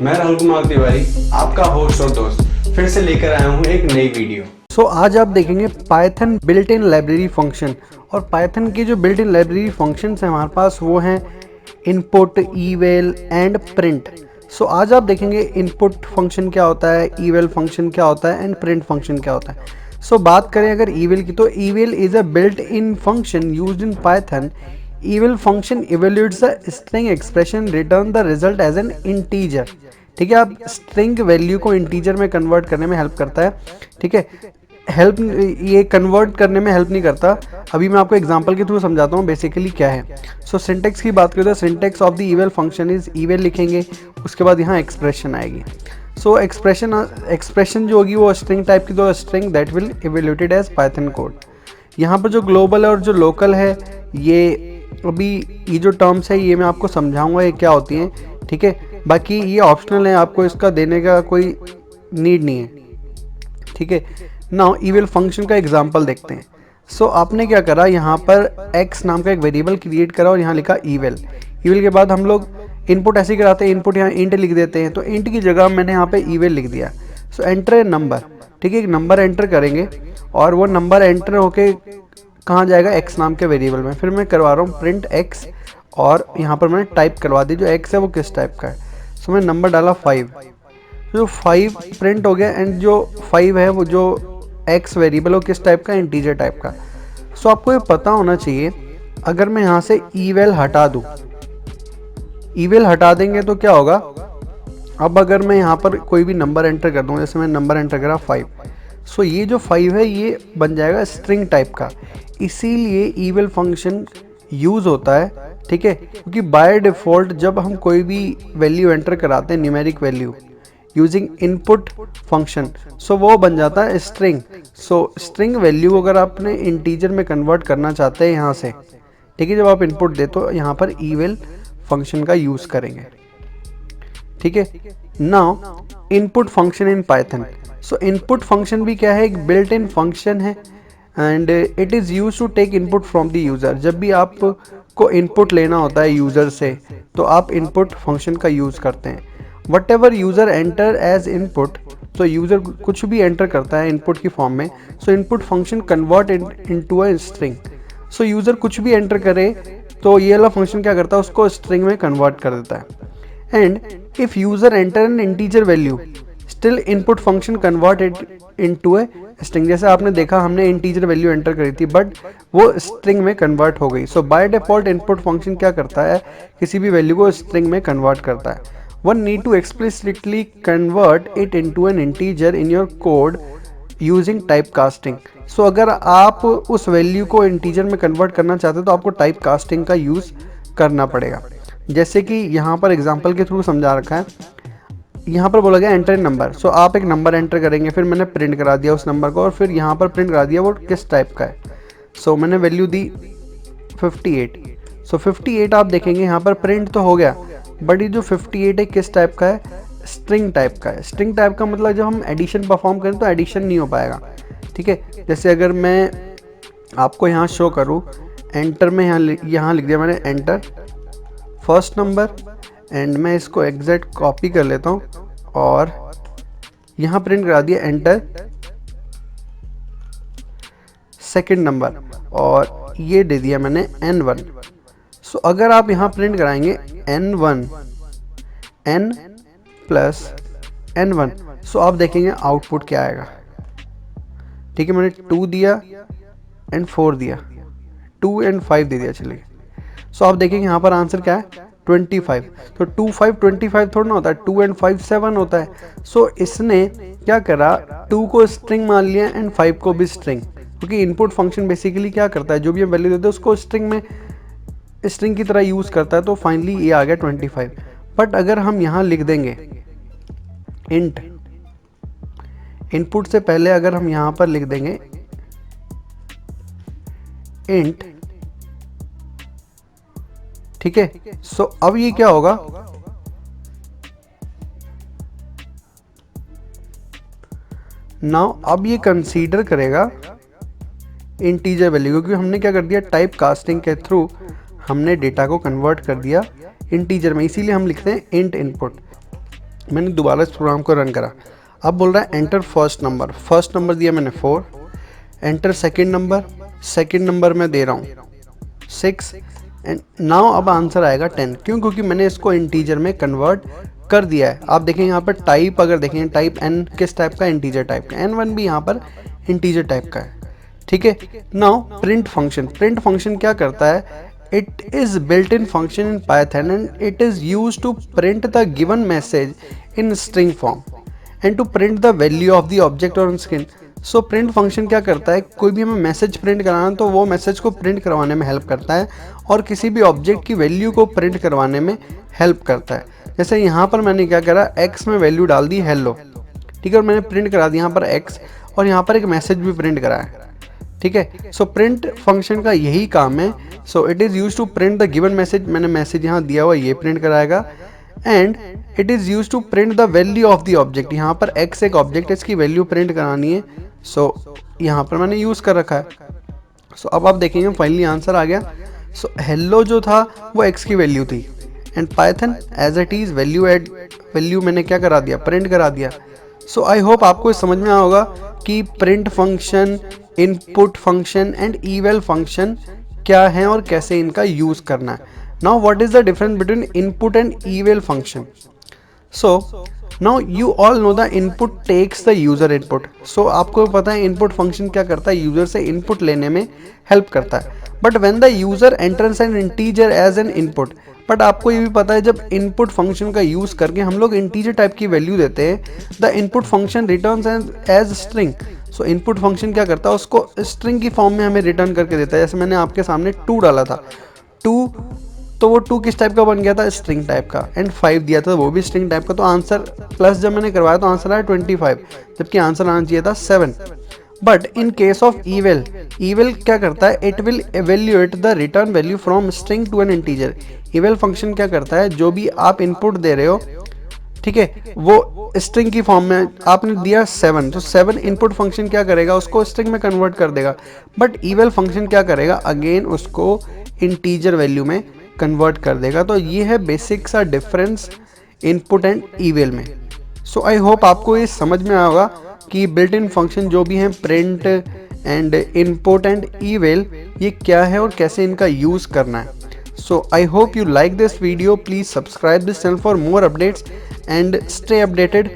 मैं राहुल कुमार तिवारी, आपका होस्ट और दोस्त, फिर से लेकर आया हूँ एक नई वीडियो। आज आप देखेंगे Python built in library function. और पाइथन की जो बिल्ट इन लाइब्रेरी फंक्शंस हैं हमारे पास वो हैं इनपुट, ईवेल एंड प्रिंट। आज आप देखेंगे इनपुट फंक्शन क्या होता है, ईवेल फंक्शन क्या होता है एंड प्रिंट फंक्शन क्या होता है। बात करें अगर ईवेल की, तो eval is a built in function used in Python. Eval function evaluates the string expression, return the result as an integer. ठीक है, आप स्ट्रिंग वैल्यू को इंटीजर में कन्वर्ट करने में हेल्प करता है। ठीक है, ये कन्वर्ट करने में हेल्प नहीं करता। अभी मैं आपको एग्जांपल के थ्रू समझाता हूँ बेसिकली क्या है। सिंटेक्स की बात करें तो syntax of the eval function is eval लिखेंगे, उसके बाद यहाँ एक्सप्रेशन आएगी। एक्सप्रेशन जो होगी वो स्ट्रिंग टाइप की, तो string that will evaluated as Python code. यहाँ पर जो ग्लोबल है और जो लोकल है, ये जो टर्म्स है ये मैं आपको समझाऊंगा ये क्या होती हैं। ठीक है, बाकी ये ऑप्शनल है, आपको इसका देने का कोई नीड नहीं है। ठीक है, नाउ ईवेल फंक्शन का एग्जांपल देखते हैं। आपने क्या करा, यहाँ पर x नाम का एक वेरिएबल क्रिएट करा और यहाँ लिखा ईवेल। ईवेल के बाद हम लोग इनपुट ऐसे ही कराते हैं, इनपुट यहाँ इंट लिख देते हैं, तो इंट की जगह मैंने यहाँ पे ईवेल लिख दिया। Enter a number. ठीक है, एक नंबर एंटर करेंगे और वो नंबर एंटर होके कहाँ जाएगा, x नाम के वेरिएबल में। फिर मैं करवा रहा हूँ प्रिंट x, और यहाँ पर मैंने टाइप करवा दी जो x है वो किस टाइप का है। मैं नंबर डाला 5, जो 5 प्रिंट हो गया, एंड जो 5 है वो जो x वेरिएबल हो किस टाइप का, इंटीजर टाइप का। आपको ये पता होना चाहिए, अगर मैं यहाँ से ईवेल हटा दूँ, ईवेल हटा देंगे तो क्या होगा। अब अगर मैं यहाँ पर कोई भी नंबर एंटर कर दूँ, जैसे मैं नंबर एंटर करा 5, ये जो 5 है ये बन जाएगा स्ट्रिंग टाइप का। इसीलिए ईवेल फंक्शन यूज़ होता है। ठीक है, क्योंकि बाय डिफ़ॉल्ट जब हम कोई भी वैल्यू एंटर कराते हैं, numeric value using input function, वो बन जाता है स्ट्रिंग। स्ट्रिंग वैल्यू अगर आपने इंटीजर में कन्वर्ट करना चाहते हैं यहाँ से, ठीक है, जब आप इनपुट दे तो यहाँ पर ईवेल फंक्शन का यूज़ करेंगे। ठीक है, now input function in Python. Input function भी क्या है, एक बिल्ट इन फंक्शन है and it is use to take input from the user. जब भी आपको इनपुट लेना होता है यूज़र से, तो आप इनपुट फंक्शन का यूज़ करते हैं। Whatever user enter as input, user कुछ भी एंटर करता है इनपुट की फॉर्म में, input function convert into a string. User कुछ भी एंटर करे तो ये वाला फंक्शन क्या करता है, उसको स्ट्रिंग में कन्वर्ट कर देता है। And if user enter N integer value, still input function convert it into a string. जैसे आपने देखा हमने इंटीजर वैल्यू एंटर करी थी बट वो स्ट्रिंग में कन्वर्ट हो गई। बाय डिफ़ॉल्ट इनपुट फंक्शन क्या करता है, किसी भी वैल्यू को स्ट्रिंग में कन्वर्ट करता है। One need to explicitly convert it into an integer in your code using type casting. अगर आप उस वैल्यू को इंटीजर में कन्वर्ट करना चाहते हो तो आपको टाइप कास्टिंग का यूज़ करना पड़ेगा। जैसे कि यहाँ पर एग्जाम्पल के थ्रू समझा रखा है, यहाँ पर बोला गया एंटर नंबर। आप एक नंबर एंटर करेंगे, फिर मैंने प्रिंट करा दिया उस नंबर को, और फिर यहाँ पर प्रिंट करा दिया वो किस टाइप का है। मैंने वैल्यू दी 58। 58 आप देखेंगे यहाँ पर प्रिंट तो हो गया, बट ये जो 58 है किस टाइप का है, स्ट्रिंग टाइप का है। स्ट्रिंग टाइप का मतलब जब हम एडिशन परफॉर्म करें तो एडिशन नहीं हो पाएगा। ठीक है, जैसे अगर मैं आपको यहाँ शो करूँ, एंटर में यहाँ लिख दिया मैंने एंटर फर्स्ट नंबर, एंड मैं इसको एग्जैक्ट कॉपी कर लेता हूँ और यहाँ प्रिंट करा दिया एंटर सेकंड नंबर, और ये दे दिया मैंने N1। अगर आप यहाँ प्रिंट कराएंगे N1 N प्लस N1, आप देखेंगे आउटपुट क्या आएगा। ठीक है, मैंने 2 दिया एंड 4 दिया, 2 एंड 5 दे दिया। चलिए, आप देखेंगे यहाँ पर आंसर क्या है, 25। 2 5 25 थोड़ा ना होता है, 2 एंड 5 7 होता है। इसने क्या करा, 2 को स्ट्रिंग मान लिया एंड 5 को भी स्ट्रिंग, क्योंकि इनपुट फंक्शन बेसिकली क्या करता है, जो भी हम वैल्यू देते हैं उसको स्ट्रिंग की तरह यूज़ करता है। तो फाइनली ये आ गया 25। बट अगर हम यहाँ लिख देंगे इंट, इनपुट से पहले अगर हम यहाँ पर लिख देंगे इंट, ठीक है, अब ये क्या होगा, नाउ अब ये कंसीडर करेगा इंटीजर वैल्यू, क्योंकि हमने क्या कर दिया, टाइप कास्टिंग के थ्रू हमने डेटा को कन्वर्ट कर दिया इंटीजर में, इसीलिए हम लिखते हैं इंट इनपुट। मैंने दोबारा इस प्रोग्राम को रन करा, अब बोल रहा है एंटर फर्स्ट नंबर दिया मैंने 4, एंटर सेकंड नंबर मैं दे रहा हूँ 6 एंड नाउ अब आंसर आएगा 10। क्यों? क्योंकि मैंने इसको इंटीजर में कन्वर्ट कर दिया है। आप देखें यहाँ पर टाइप, अगर देखें टाइप n किस टाइप का, इंटीजर टाइप का, n1 भी यहाँ पर इंटीजर टाइप का है, ठीक है। नाउ प्रिंट फंक्शन क्या करता है, it is built-in function in Python and it is used to print the given message in string form and to print the value of the object on screen। So print function क्या करता है, कोई भी हमें message print कराना तो वो message को प्रिंट करवाने में हेल्प करता है और किसी भी ऑब्जेक्ट की वैल्यू को प्रिंट करवाने में हेल्प करता है। जैसे यहाँ पर मैंने क्या करा, x में वैल्यू डाल दी हेलो, ठीक है, और मैंने प्रिंट करा दी यहाँ पर x और यहाँ पर एक मैसेज भी प्रिंट करा है, ठीक है। सो प्रिंट फंक्शन का यही काम है। So it is use to print the given message, मैंने मैसेज यहाँ दिया हुआ ये प्रिंट कराएगा, and it is use to print the value of the object. यहाँ पर x एक ऑब्जेक्ट है, इसकी वैल्यू प्रिंट करानी है, सो यहाँ पर मैंने यूज़ कर रखा है। सो अब आप देखेंगे फाइनली आंसर आ गया। सो हेलो जो था वो x की वैल्यू थी and Python as it is value मैंने क्या करा दिया, प्रिंट करा दिया। सो आई होप आपको समझ में आया होगा कि print function, input function and eval function क्या है और कैसे इनका यूज़ करना है। Now what is the difference between input and eval function. So now you all know the input takes the user input. So आपको पता है इनपुट फंक्शन क्या करता है, यूज़र से इनपुट लेने में हेल्प करता है। But when the user enters an integer as an input, but आपको ये भी पता है जब इनपुट फंक्शन का यूज़ करके हम लोग इंटीजर टाइप की वैल्यू देते हैं, the input function returns as string. So input function क्या करता है, उसको स्ट्रिंग की फॉर्म में हमें रिटर्न करके देता है। जैसे मैंने आपके सामने 2 डाला था, 2, तो वो 2 किस टाइप का बन गया था, स्ट्रिंग टाइप का, एंड 5 दिया था वो भी स्ट्रिंग टाइप का। तो आंसर प्लस जब मैंने करवाया तो आंसर आया 25, जबकि आंसर आना चाहिए था 7। But in case of eval क्या करता है, it will evaluate the return value from string to an integer. Eval function क्या करता है, जो भी आप इनपुट दे रहे हो, ठीक है, वो स्ट्रिंग की फॉर्म में आपने दिया 7, तो 7 इनपुट फंक्शन क्या करेगा, उसको स्ट्रिंग में कन्वर्ट कर देगा। बट इवल फंक्शन क्या करेगा, अगेन उसको इंटीजर वैल्यू में कन्वर्ट कर देगा। तो ये है बेसिक सा डिफरेंस इनपुट एंड इवल में। सो आई होप आपको ये समझ में आया होगा कि बिल्ट इन फंक्शन जो भी हैं, print and input and evil, ये क्या है और कैसे इनका यूज़ करना है। So I hope you like this video. Please subscribe this channel for more updates and stay updated.